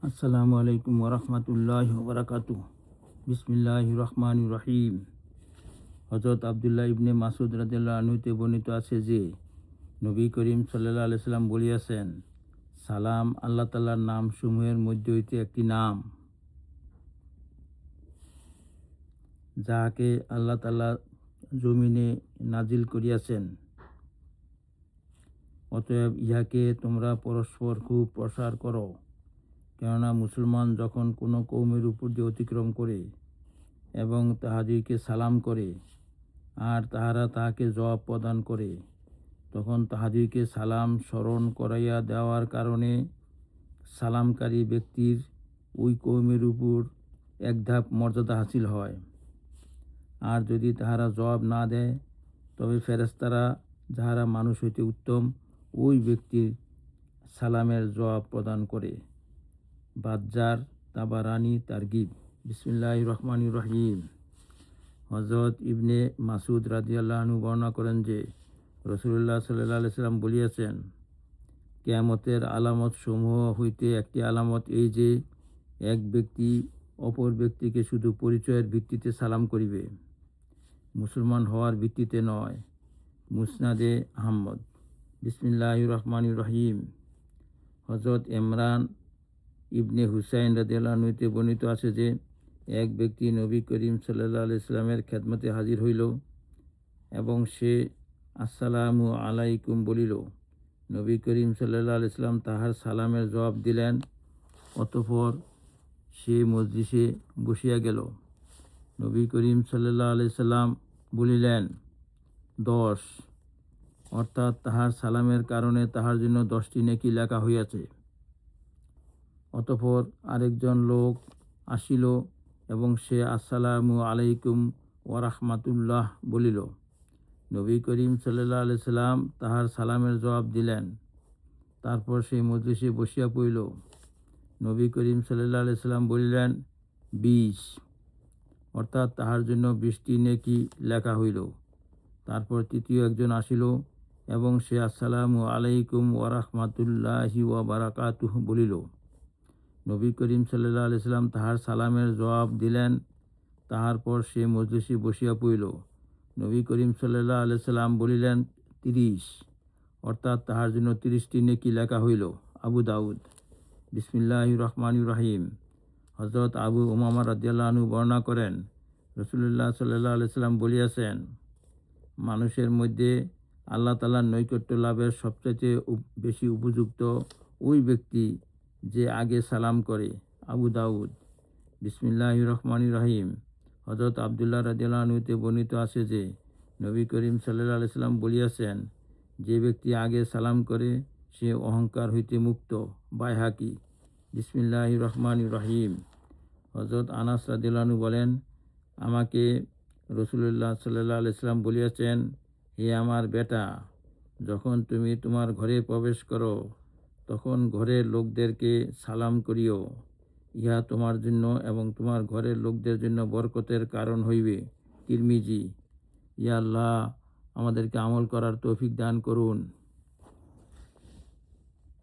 আসসালামু আলাইকুম ওরহমতুল্লাহ ওবরাকাতু। বিসমিল্লাহির রহমানির রহিম। হযরত আব্দুল্লাহ ইবনে মাসউদ রাদিয়াল্লাহু আনহু হতে বর্ণিত আছে যে নবী করিম সাল্লাল্লাহু আলাইহি সাল্লাম বলিয়াছেন, সালাম আল্লাহ তাআলার নাম সমূহের মধ্যে হইতে একটি নাম, যাহাকে আল্লাহ তাআলা জমিনে নাজিল করিয়াছেন। অতএব ইহাকে তোমরা পরস্পর খুব প্রসার করো, কেননা মুসলমান যখন কোনো কৌমের উপর দিয়ে অতিক্রম করে এবং তাহাদিগকে সালাম করে আর তাহারা তাহাকে জবাব প্রদান করে, তখন তাহাদিগকে সালাম স্মরণ করাইয়া দেওয়ার কারণে সালামকারী ব্যক্তির ওই কৌমের উপর এক ধাপ মর্যাদা হাসিল হয়। আর যদি তাহারা জবাব না দেয়, তবে ফেরেশতারা যাহারা মানুষ হইতে উত্তম ওই ব্যক্তির সালামের জবাব প্রদান করে। বাজ্জার, তাবারানি, তারগিব। বিসমিল্লাহির রহমানির রহিম। হযরত ইবনে মাসউদ রাদিয়াল্লাহু আনহু বর্ণনা করেন যে রাসূলুল্লাহ সাল্লাল্লাহু আলাইহি সাল্লাম বলিয়াছেন, কিয়ামতের আলামত সমূহ হইতে একটি আলামত এই যে এক ব্যক্তি অপর ব্যক্তিকে শুধু পরিচয়ের ভিত্তিতে সালাম করিবে, মুসলমান হওয়ার ভিত্তিতে নয়। মুসনাদে আহমদ। বিসমিল্লাহির রহমানির রহিম। হযরত ইমরান ইবনে হুসাইন রাদিয়াল্লাহু আনহু হতে বর্ণিত আছে যে এক ব্যক্তি নবী করিম সাল্লাল্লাহু আলাইহি সাল্লামের খেদমতে হাজির হইল এবং সে আসসালামু আলাইকুম বলিল। নবী করিম সাল্লাল্লাহু আলাইহি সাল্লাম তাহার সালামের জবাব দিলেন। অতঃপর সে মজলিসে বসিয়া গেল। নবী করিম সাল্লাল্লাহু আলাইহি সাল্লাম বলিলেন, 10, অর্থাৎ তাহার সালামের কারণে তাহার জন্য 10টি নেকি লেখা হইয়াছে। অতঃপর আরেকজন লোক আসিল এবং সে আসসালামু আলাইকুম ওয়া রাহমাতুল্লাহ বলিল। নবী করিম সাল্লাল্লাহু আলাইহি সাল্লাম তাহার সালামের জবাব দিলেন। তারপর সেই মজলিসে বসিয়া পড়িল। নবী করিম সাল্লাল্লাহু আলাইহি সাল্লাম বলিলেন, 20, অর্থাৎ তাহার জন্য 20টি নেকি লেখা হইল। তারপর তৃতীয় একজন আসিল এবং সে আসসালামু আলাইকুম ওয়া রাহমাতুল্লাহি ওয়া বারাকাতুহু বলিল। নবী করিম সাল্লাল্লাহু আলাইহি সাল্লাম তাহার সালামের জবাব দিলেন। তাহার পর সে মজলিসে বসিয়া পড়িল। নবী করিম সাল্লাল্লাহু আলাইহি সাল্লাম বলিলেন, 30, অর্থাৎ তাহার জন্য 30টি নেকি লেখা হইল। আবু দাউদ। বিসমিল্লাহির রহমানির রহিম। হযরত আবু উমামা রাদিয়াল্লাহু আনহু বর্ণনা করেন, রাসূলুল্লাহ সাল্লাল্লাহু আলাইহি সাল্লাম বলিয়াছেন, মানুষের মধ্যে আল্লাহ তাআলার নৈকট্য লাভের সবচেয়ে বেশি উপযুক্ত ওই ব্যক্তি যে আগে সালাম করে। আবু দাউদ। বিসমিল্লাহির রহমানির রহিম। হযরত আব্দুল্লাহ রাদিয়াল্লাহু আনহু হতে বর্ণিত আছে যে নবী করিম সাল্লাল্লাহু আলাইহি সাল্লাম বলিয়াছেন, যে ব্যক্তি আগে সালাম করে সে অহংকার হইতে মুক্ত। বাইহাকি। বিসমিল্লাহির রহমানির রহিম। হযরত আনাস রাদিয়াল্লাহু আনহু বলেন, আমাকে রাসূলুল্লাহ সাল্লাল্লাহু আলাইহি সাল্লাম বলিয়াছেন, হে আমার বেটা, যখন তুমি তোমার ঘরে প্রবেশ করো তখন ঘরের লোকদেরকে সালাম করিও। ইহা তোমার জন্য এবং তোমার ঘরের লোকদের জন্য বরকতের কারণ হইবে। তিরমিজি। ইয়া আল্লাহ, আমাদেরকে আমল করার তৌফিক দান করুন।